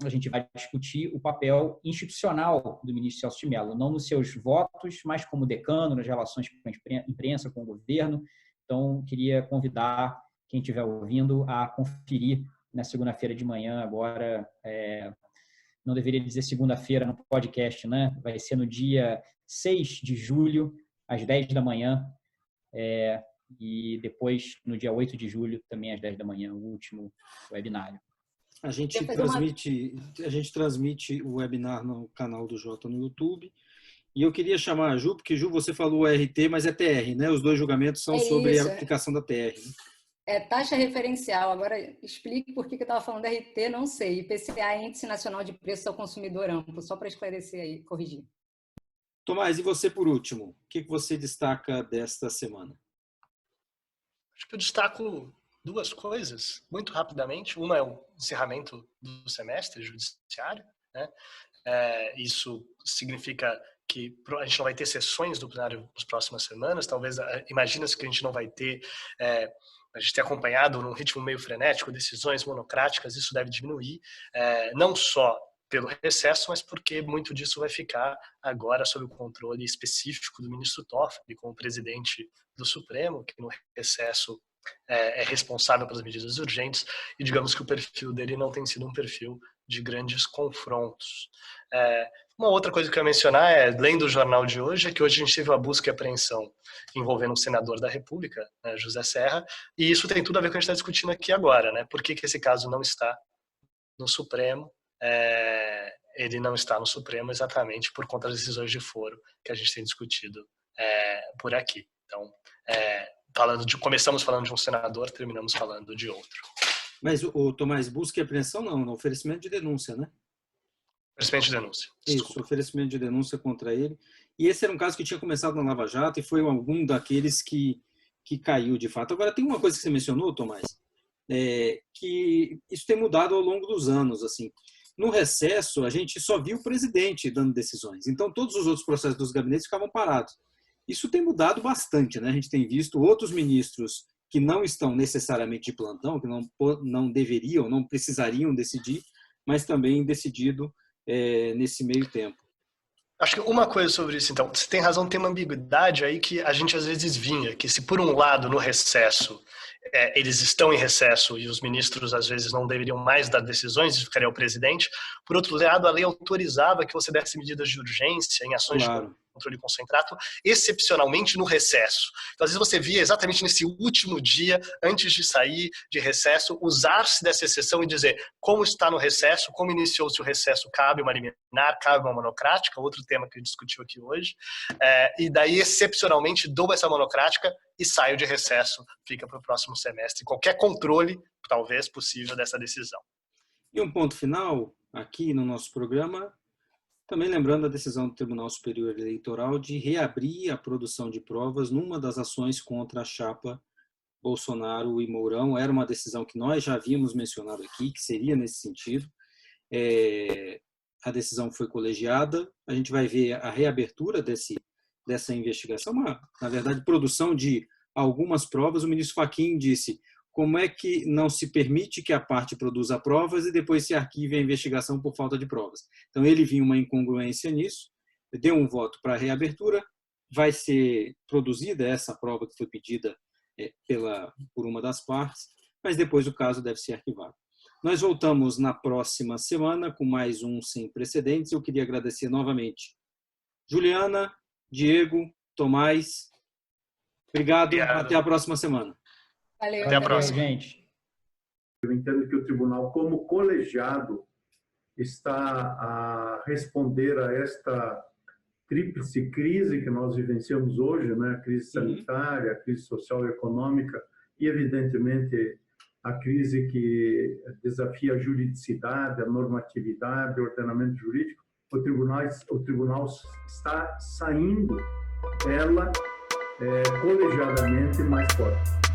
a gente vai discutir o papel institucional do ministro Celso de Mello, não nos seus votos, mas como decano, nas relações com a imprensa, com o governo. Então, queria convidar quem estiver ouvindo a conferir na segunda-feira de manhã, agora, não deveria dizer segunda-feira no podcast, né? Vai ser no dia 6 de julho, às 10 da manhã, e depois, no dia 8 de julho, também às 10 da manhã, o último webinário. A gente transmite o webinar no canal do Jota no YouTube. E eu queria chamar a Ju, porque, Ju, você falou RT, mas é TR, né? Os dois julgamentos são sobre a aplicação da TR. Né? É taxa referencial. Agora, explique por que eu estava falando RT, não sei. IPCA é Índice Nacional de Preços ao Consumidor Amplo, só para esclarecer aí, corrigir. Tomás, e você por último? O que você destaca desta semana? Acho que eu destaco duas coisas, muito rapidamente. Uma é o encerramento do semestre judiciário, né? Isso significa que a gente não vai ter sessões do plenário nas próximas semanas. Talvez, imagina-se que a gente não vai ter, a gente tem acompanhado num ritmo meio frenético, decisões monocráticas, isso deve diminuir, não só pelo recesso, mas porque muito disso vai ficar agora sob o controle específico do ministro Toffoli, como presidente do Supremo, que no recesso é responsável pelas medidas urgentes, e digamos que o perfil dele não tem sido um perfil de grandes confrontos. Uma outra coisa que eu ia mencionar lendo o jornal de hoje, é que hoje a gente teve uma busca e apreensão envolvendo um senador da República, né, José Serra, e isso tem tudo a ver com o que a gente está discutindo aqui agora, né? Por que esse caso não está no Supremo? Ele não está no Supremo exatamente por conta das decisões de foro que a gente tem discutido por aqui. Então, começamos falando de um senador, terminamos falando de outro. Mas o Tomás, busca e apreensão não, oferecimento de denúncia, né? Oferecimento de denúncia. Desculpa. Isso, oferecimento de denúncia contra ele. E esse era um caso que tinha começado na Lava Jato e foi algum daqueles que caiu de fato. Agora, tem uma coisa que você mencionou, Tomás, que isso tem mudado ao longo dos anos, assim. No recesso, a gente só viu o presidente dando decisões. Então, todos os outros processos dos gabinetes ficavam parados. Isso tem mudado bastante, né? A gente tem visto outros ministros que não estão necessariamente de plantão, que não deveriam, não precisariam decidir, mas também decidido nesse meio tempo. Acho que uma coisa sobre isso, então, você tem razão, tem uma ambiguidade aí que a gente às vezes vinha, que se por um lado no recesso eles estão em recesso e os ministros às vezes não deveriam mais dar decisões, isso ficaria o presidente, por outro lado a lei autorizava que você desse medidas de urgência em ações de controle concentrado, excepcionalmente no recesso. Então, às vezes você via exatamente nesse último dia, antes de sair de recesso, usar-se dessa exceção e dizer como está no recesso, como iniciou-se o recesso, cabe uma liminar, cabe uma monocrática, outro tema que a gente discutiu aqui hoje, e daí excepcionalmente dou essa monocrática e saio de recesso, fica para o próximo semestre, qualquer controle, talvez, possível dessa decisão. E um ponto final, aqui no nosso programa, também lembrando a decisão do Tribunal Superior Eleitoral de reabrir a produção de provas numa das ações contra a chapa Bolsonaro e Mourão. Era uma decisão que nós já havíamos mencionado aqui, que seria nesse sentido. A decisão foi colegiada. A gente vai ver a reabertura dessa investigação, na verdade, produção de algumas provas. O ministro Fachin disse: como é que não se permite que a parte produza provas e depois se arquive a investigação por falta de provas? Então, ele viu uma incongruência nisso, deu um voto para a reabertura. Vai ser produzida essa prova que foi pedida por uma das partes, mas depois o caso deve ser arquivado. Nós voltamos na próxima semana com mais um Sem Precedentes. Eu queria agradecer novamente Juliana, Diego, Tomás. Obrigado. Até a próxima semana. Valeu. Até a próxima, gente. Eu entendo que o tribunal, como colegiado, está a responder a esta tríplice crise que nós vivenciamos hoje, né? A crise sanitária, a crise social e econômica e, evidentemente, a crise que desafia a juridicidade, a normatividade, o ordenamento jurídico. O tribunal está saindo, colegiadamente, mais forte.